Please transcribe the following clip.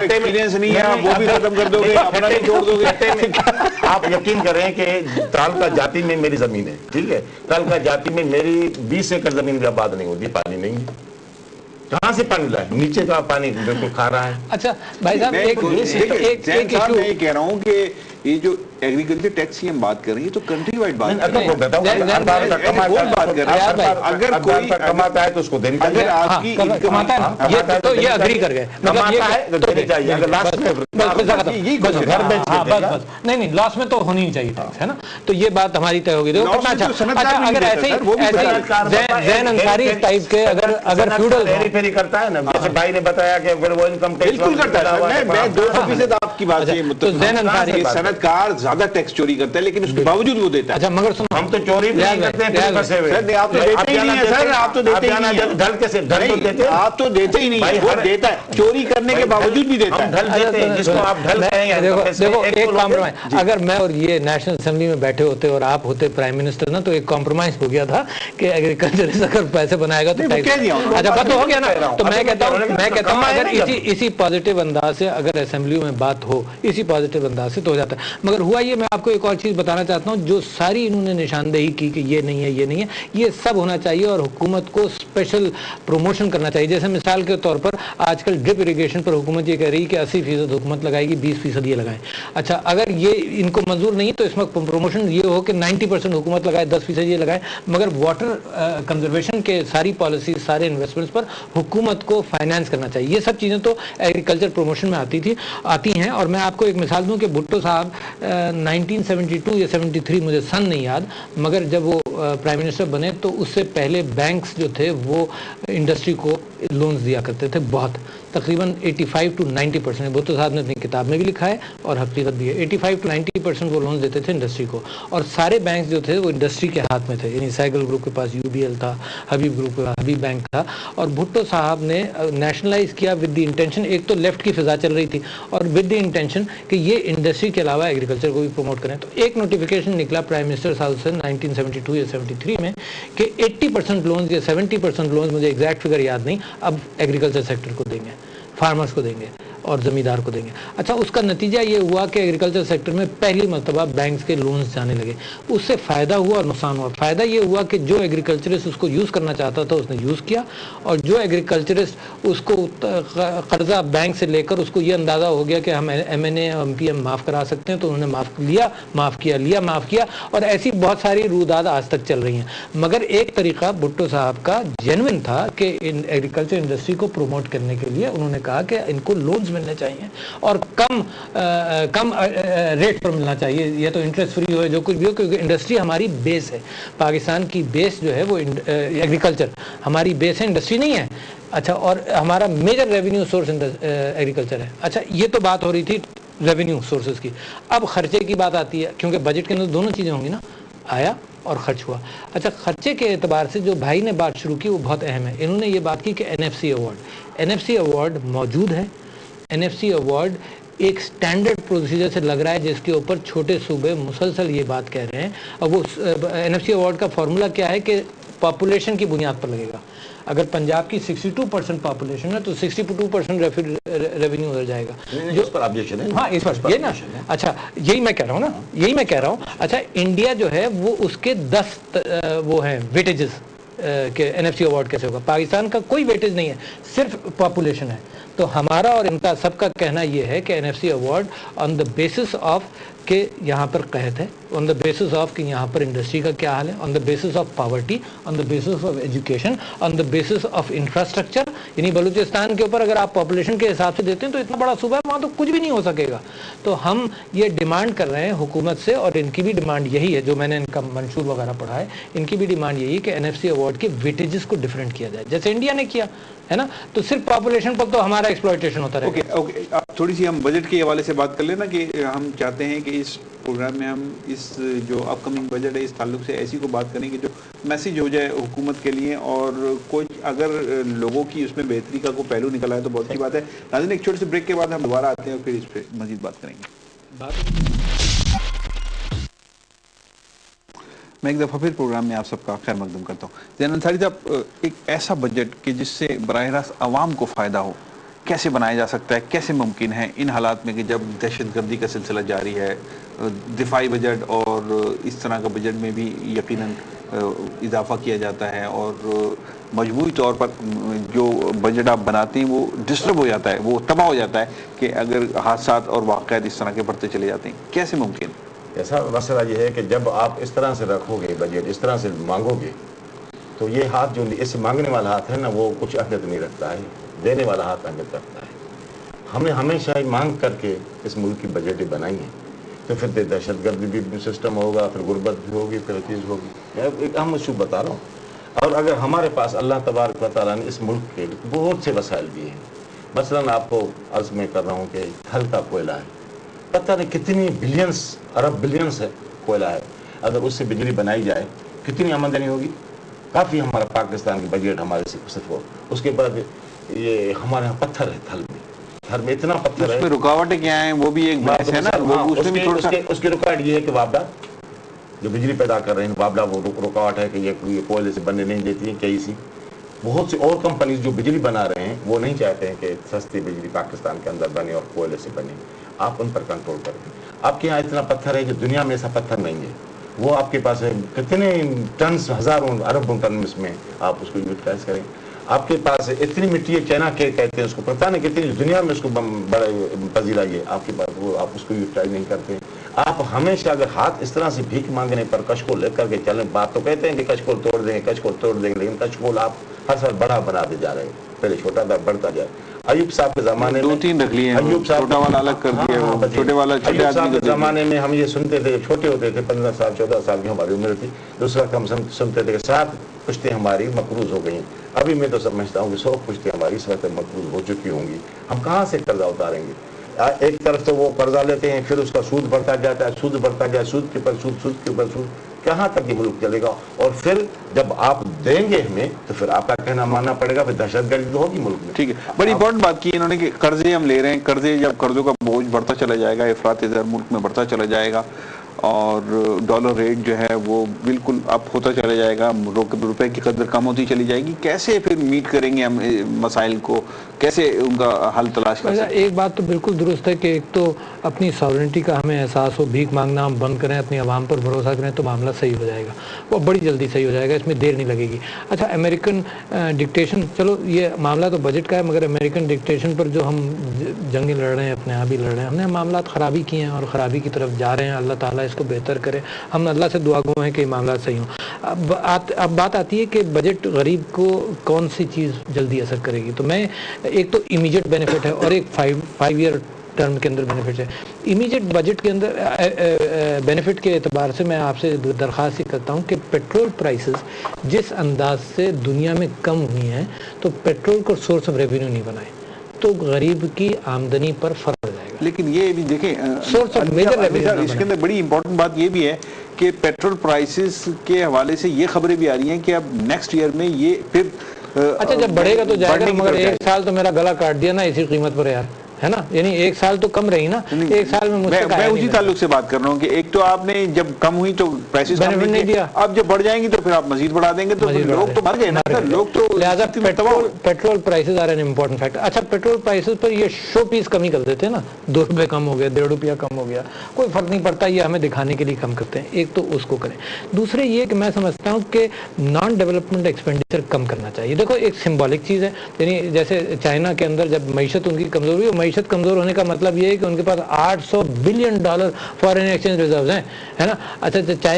Experience نہیں ہے وہ بھی ختم کر دو گے, اپنا بھی چھوڑ دو گے. آپ یقین کریں کہ تالکا جاتی میں میری زمین ہے, ٹھیک ہے, تالکا جاتی میں میری 20 ایکڑ زمین بھی آباد نہیں ہوتی, پانی نہیں ہے. کہاں سے پانی لائے؟ نیچے کا پانی بالکل کھا رہا ہے. اچھا بھائی صاحب ایک ایشو میں یہ کہہ رہا ہوں کہ یہ جو ایگریکلچر ٹیکس کی ہم بات کر رہے ہیں تو کنٹری وائڈ بات کر رہے ہیں. اگر کوئی کماتا ہے تو اس کو دینی چاہیے. اگر آپ کی کماتا ہے تو یہ اگری کر گئے, کماتا ہے تو دینی چاہیے. اگر لاسٹ میں نہیں لاس میں تو ہونی نہیں چاہیے ٹیکس, ہے نا. تو یہ بات ہماری طے ہوگی. اگر ایسے زین انصاری اس ٹائپ کے اگر فیوڈل پھیری کرتا ہے نا, جیسے بھائی نے بتایا کہ اگر وہ انکم ٹیکس بالکل کرتا ہے, میں 200% آپ کی بات سے زین انصاری صنعت کار زیادہ ٹیکس چوری کرتا ہے لیکن اس کے باوجود وہ دیتا ہے. اچھا مگر ہم تو چوری بھی نہیں کرتے ہیں, آپ تو دیتے ہی نہیں ہیں سر, آپ تو دیتے ہی نہیں ہیں. ڈھل کیسے ڈھل تو دیتے ہیں, آپ تو دیتے ہی نہیں ہیں, وہ دیتا ہے چوری کرنے کے باوجود بھی دیتا ہے. ڈھل دیتے ہیں جس کو آپ ڈھل کہیں گے. دیکھو ایک کمپرومائز, اگر میں اور یہ نیشنل اسمبلی میں بیٹھے ہوتے اور آپ ہوتے پرائم منسٹر نا, تو ایک کمپرومائز ہو گیا تھا کہ ایگریکلچر اگر پیسے بنائے گا تو اچھا بات ہو گیا نا. تو میں کہتا ہوں اگر اسی پازیٹیو انداز سے اگر اسمبلیوں میں بات ہو, اسی پازیٹیو انداز سے تو ہو جاتا ہے. مگر ہوا یہ, میں آپ کو ایک اور چیز بتانا چاہتا ہوں, جو ساری انہوں نے نشاندہی کی کہ یہ نہیں ہے یہ نہیں ہے, یہ سب ہونا چاہیے اور حکومت کو اسپیشل پروموشن کرنا چاہیے. جیسے مثال کے طور پر آج کل ڈرپ اریگیشن پر حکومت یہ کہہ رہی ہے کہ 80% حکومت لگائے گی, 20% یہ لگائیں. اچھا اگر یہ ان کو منظور نہیں تو اس میں پروموشن یہ ہو کہ 90% حکومت لگائے, 10% یہ لگائے. مگر واٹر کنزرویشن کے ساری پالیسیز, سارے انویسٹمنٹس پر حکومت کو فائنانس کرنا چاہیے. یہ سب چیزیں تو ایگریکلچر پروموشن میں آتی ہیں. اور میں آپ کو ایک مثال دوں کہ بھٹو صاحب 1972 یا 73 مجھے سن نہیں یاد, مگر جب وہ پرائم منسٹر بنے تو اس سے پہلے بینکس جو تھے وہ انڈسٹری کو لونز دیا کرتے تھے بہت, تقریباً 85 to 90%. بھٹو صاحب نے اپنی کتاب میں بھی لکھا ہے اور حقیقت بھی ہے, 85 to 90% وہ لونز دیتے تھے انڈسٹری کو. اور سارے بینکس جو تھے وہ انڈسٹری کے ہاتھ میں تھے, یعنی سائیکل گروپ کے پاس UBL تھا, حبیب گروپ کے پاس حبیب بینک تھا. اور بھٹو صاحب نے نیشنلائز کیا ود دی انٹینشن, ایک تو لیفٹ کی فضا چل رہی تھی, اور ود دی انٹینشن کہ یہ انڈسٹری کے علاوہ ایگریکلچر کو بھی پروموٹ کریں. تو ایک نوٹیفیکیشن نکلا پرائم منسٹر صاحب سے 1972 یا 73 میں کہ 80% لونز یا 70% لونز, مجھے ایگزیکٹ فگر یاد نہیں, اب ایگریکلچر سیکٹر کو دیں گے, فارمرز کو دیں گے اور زمیندار کو دیں گے. اچھا اس کا نتیجہ یہ ہوا کہ ایگریکلچر سیکٹر میں پہلی مرتبہ بینکس کے لونز جانے لگے. اس سے فائدہ ہوا اور نقصان ہوا. فائدہ یہ ہوا کہ جو ایگریکلچرسٹ اس کو یوز کرنا چاہتا تھا اس نے یوز کیا, اور جو ایگریکلچرسٹ اس کو قرضہ بینک سے لے کر اس کو یہ اندازہ ہو گیا کہ ہم MNA اور MPM معاف کرا سکتے ہیں, تو انہوں نے معاف کیا. اور ایسی بہت ساری روداد آج تک چل رہی ہیں. مگر ایک طریقہ بھٹو صاحب کا جینوئن تھا کہ ایگریکلچر انڈسٹری کو پروموٹ کرنے کے لیے انہوں نے کہا کہ ان کو لونز ملنے چاہیے اور کم ریٹ پر ملنا چاہیے, یہ تو انٹرسٹ فری ہو جو کچھ بھی ہو, کیونکہ انڈسٹری ہماری بیس ہے. پاکستان کی بیس جو ہے وہ ایگریکلچر ہماری بیس ہے, انڈسٹری نہیں ہے. اچھا اور ہمارا میجر ریونیو سورس ایگریکلچر ہے. اچھا یہ تو بات ہو رہی تھی ریونیو سورسز کی. اب خرچے کی بات آتی ہے, کیونکہ بجٹ کے اندر دونوں چیزیں ہوں گی نا, آیا اور خرچ ہوا. اچھا خرچے کے اعتبار سے جو بھائی نے بات شروع کی وہ بہت اہم ہے. انہوں نے یہ بات کی کہ NFC ایوارڈ موجود ہے. NFC ایوارڈ ایک سٹینڈرڈ پروسیجر سے لگ رہا ہے جس کے اوپر چھوٹے صوبے مسلسل یہ بات کہہ رہے ہیں. اور وہ NFC ایوارڈ کا فارمولا کیا ہے کہ پاپولیشن کی بنیاد پر لگے گا. اگر پنجاب کی 62% پاپولیشن ہے تو 62% ریونیو ادھر جائے گا. اس پر آبجیکشن ہے. ہاں اس پر یہ نا. اچھا یہی میں کہہ رہا ہوں. اچھا انڈیا جو ہے وہ اس کے 10 وہ ہیں ویٹیجز کہ NFC ایوارڈ کیسے ہوگا. پاکستان کا کوئی ویٹیج نہیں ہے, صرف پاپولیشن ہے. تو ہمارا اور ان کا سب کا کہنا یہ ہے کہ NFC award on the basis of کہ یہاں پر قحط ہے, آن دا بیسس آف کہ یہاں پر انڈسٹری کا کیا حال ہے, on the basis of poverty, on the basis of education, on the basis of infrastructure. یعنی بلوچستان کے اوپر اگر آپ پاپولیشن کے حساب سے دیتے ہیں تو اتنا بڑا صوبہ ہے, وہاں تو کچھ بھی نہیں ہو سکے گا. تو ہم یہ ڈیمانڈ کر رہے ہیں حکومت سے, اور ان کی بھی ڈیمانڈ یہی ہے, جو میں نے ان کا منشور وغیرہ پڑھا ہے, ان کی بھی ڈیمانڈ یہی ہے کہ NFC ایوارڈ کے ویٹیجز کو ڈفرینٹ کیا جائے جیسے انڈیا نے کیا ہے نا. تو صرف پاپولیشن پر تو ہمارا ایکسپلوئٹیشن ہوتا رہے گا. اوکے تھوڑی سی ہم بجٹ کے حوالے سے بات کر لیں نا, کہ ہم چاہتے ہیں کہ اس پروگرام میں ہم اس جو اپ کمنگ بجٹ ہے اس تعلق سے ایسی کو بات کریں کہ جو میسیج ہو جائے حکومت کے لیے, اور کوئی اگر لوگوں کی اس میں بہتری کا کوئی پہلو نکلا ہے تو بہت اچھی بات ہے. ناظرین ایک چھوٹے سے بریک کے بعد ہم دوبارہ آتے ہیں اور پھر اس پہ مزید بات کریں گے. میں ایک دفعہ پھر پروگرام میں آپ سب کا خیر مقدم کرتا ہوں. زین انصاری صاحب, ایک ایسا بجٹ کہ جس سے براہ راست عوام کو فائدہ ہو, کیسے بنایا جا سکتا ہے, کیسے ممکن ہے ان حالات میں کہ جب دہشت گردی کا سلسلہ جاری ہے, دفاعی بجٹ اور اس طرح کا بجٹ میں بھی یقیناً اضافہ کیا جاتا ہے, اور مجموعی طور پر جو بجٹ آپ بناتے ہیں وہ ڈسٹرب ہو جاتا ہے, وہ تباہ ہو جاتا ہے کہ اگر حادثات اور واقعات اس طرح کے بڑھتے چلے جاتے ہیں. کیسے ممکن؟ ایسا مسئلہ یہ ہے کہ جب آپ اس طرح سے رکھو گے بجٹ, اس طرح سے مانگو گے, تو یہ ہاتھ جو اس مانگنے والا ہاتھ ہے نا وہ کچھ اہمیت نہیں رکھتا ہے, دینے والا ہاتھ اہمیت رکھتا ہے. ہم نے ہمیشہ مانگ کر کے اس ملک کی بجٹیں بنائی ہیں, تو پھر دہشت گردی بھی سسٹم ہوگا, پھر غربت بھی ہوگی, پھر چیز ہوگی. میں ایک اہم ایشو بتا رہا ہوں. اور اگر ہمارے پاس اللہ تبارک و تعالیٰ نے اس ملک کے بہت سے وسائل دیے ہیں, مثلاً آپ کو عرض میں کر رہا ہوں کہ ہلکا کوئلہ ہے, پتہ نہیں کتنی بلینس ارب بلینس ہے کوئلہ ہے, اگر اس سے بجلی بنائی جائے کتنی آمدنی ہوگی. کافی ہمارا پاکستان کی بجٹ ہمارے سے صرف ہو. اس کے بعد یہ ہمارے یہاں پتھر ہے, تھل میں اتنا پتھر ہے. اس میں رکاوٹیں کیا ہیں وہ بھی ایک بحث ہے نا. اس کی رکاوٹ یہ ہے کہ واپڈا جو بجلی پیدا کر رہے ہیں, واپڈا وہ رکاوٹ ہے کہ یہ کوئلے سے بننے نہیں دیتی ہیں. کئی سی بہت سی اور کمپنیز جو بجلی بنا رہے ہیں وہ نہیں چاہتے ہیں کہ سستی بجلی پاکستان کے اندر بنے اور کوئلے سے بنے. آپ ان پر کنٹرول کریں. آپ کے یہاں اتنا پتھر ہے کہ دنیا میں ایسا پتھر نہیں ہے. وہ آپ کے پاس ہے کتنے ٹنس, ہزاروں اربوں ٹن میں آپ اس کو یوٹیلائز کریں. آپ کے پاس اتنی مٹی ہے, چائنا کے کہتے ہیں اس کو, پتہ نہیں کتنی دنیا میں اس کو بڑا پذیرائی ہے. آپ کے پاس وہ آپ اس کو یوٹیلائز نہیں کرتے. آپ ہمیشہ اگر ہاتھ اس طرح سے بھیک مانگنے پر کشکول لے کر کے چلیں, بات تو کہتے ہیں کہ کشکول توڑ دیں گے, کشکول توڑ دیں گے, لیکن کشکول آپ ہر سال بڑا بناتے جا رہے ہیں. پہلے چھوٹا تھا, بڑھتا جائے. ایوب صاحب کے زمانے میں 2-3 رکھ لیے, ایوب صاحب چھوٹا والا الگ کر دیا, چھوٹے والا ایوب صاحب کے زمانے میں ہم یہ سنتے تھے, چھوٹے ہوتے تھے, 15 سال 14 سال کی ہماری عمر تھی, دوسرا ہم سنتے تھے کہ 7 پشتیں ہماری مقروض ہو گئی. ابھی میں تو سمجھتا ہوں کہ 100 پشتیں ہماری اس وقت مقروض ہو چکی ہوں گی. ہم کہاں سے قرضہ اتاریں گے؟ ایک طرف تو وہ قرضہ لیتے ہیں, پھر اس کا سود بڑھتا جاتا ہے, سود بڑھتا جائے, سود کے اوپر سود, سود کے اوپر سود, کہاں تک یہ ملک چلے گا؟ اور پھر جب آپ دیں گے ہمیں تو پھر آپ کا کہنا ماننا پڑے گا, پھر دہشت گردی تو ہوگی ملک میں. ٹھیک ہے, بڑی امپورٹنٹ بات کی انہوں نے کہ قرضے ہم لے رہے ہیں, قرضے جب قرضوں کا بوجھ بڑھتا چلا جائے گا, افراط زر ملک میں بڑھتا چلا جائے گا, اور ڈالر ریٹ جو ہے وہ بالکل اپ ہوتا چلا جائے گا, روپے کی قدر کم ہوتی چلی جائے گی. کیسے پھر میٹ کریں گے ہم مسائل کو, کیسے ان کا حل تلاش کر سکتے ہیں؟ ایک بات تو بالکل درست ہے کہ ایک تو اپنی ساورنٹی کا ہمیں احساس ہو, بھیک مانگنا ہم بند کریں, اپنی عوام پر بھروسہ کریں تو معاملہ صحیح ہو جائے گا, وہ بڑی جلدی صحیح ہو جائے گا, اس میں دیر نہیں لگے گی. اچھا, امریکن ڈکٹیشن, چلو یہ معاملہ تو بجٹ کا ہے, مگر امریکن ڈکٹیشن پر جو ہم جنگیں لڑ رہے ہیں, اپنے یہاں بھی لڑ رہے ہیں, ہم نے معاملات خرابی کیے ہیں اور خرابی کی طرف جا رہے ہیں. اللہ تعالیٰ اس کو بہتر کرے, ہم اللہ سے دعا گو ہیں کہ یہ معاملات صحیح ہوں. اب بات آتی ہے کہ بجٹ غریب کو کون سی چیز جلدی اثر کرے گی. تو میں ایک تو امیجیٹ بینیفٹ ہے اور ایک 5 ایئر ٹرم کے اندر بینیفٹ ہے. امیجیٹ بجٹ کے اندر بینیفٹ کے اعتبار سے میں آپ سے درخواست ہی کرتا ہوں کہ پیٹرول پرائسز جس انداز سے دنیا میں کم ہوئی ہیں, تو پیٹرول کو سورس آف ریونیو نہیں بنائیں تو غریب کی آمدنی پر فرق ہو جائے گا. لیکن یہ بھی دیکھیں, اس کے اندر بڑی امپورٹنٹ بات یہ بھی ہے کہ پیٹرول پرائسز کے حوالے سے یہ خبریں بھی آ رہی ہیں کہ اب نیکسٹ ایئر میں یہ پھر اچھا جب بڑھے گا تو جائے گا, مگر ایک سال تو میرا گلا کاٹ دیا نا اسی قیمت پر یار, ہے نا, یعنی ایک سال تو کم رہی نا, ایک سال میں میں اسی تعلق سے بات کر رہا ہوں کہ ایک تو آپ نے جب کم ہوئی تو پرائسز کم نہیں دیا, اب جب بڑھ جائیں گی تو پھر آپ مزید بڑھا دیں گے, تو لوگ تو مر گئے نا, لوگ تو لہٰذا petrol prices are an important factor. اچھا, پیٹرول پرائسز پر یہ شو پیس کمی کر دیتے ہیں نا, 2 روپے کم ہو گیا, 1.5 روپیہ کم ہو گیا, کوئی فرق نہیں پڑتا, یہ ہمیں دکھانے کے لیے کم کرتے ہیں. ایک تو اس کو کریں. دوسرے یہ کہ میں سمجھتا ہوں کہ نان ڈیولپمنٹ ایکسپینڈیچر کم کرنا چاہیے. دیکھو ایک سمبولک چیز ہے, یعنی جیسے چائنا کے اندر جب معیشت ان کی کمزور ہوئی, معیشت کمزور ہونے کا مطلب یہ ہے کہ ان کے پاس $800 بلین فارن ایکسچینج ریزروز ہیں, ہے نا. اچھا,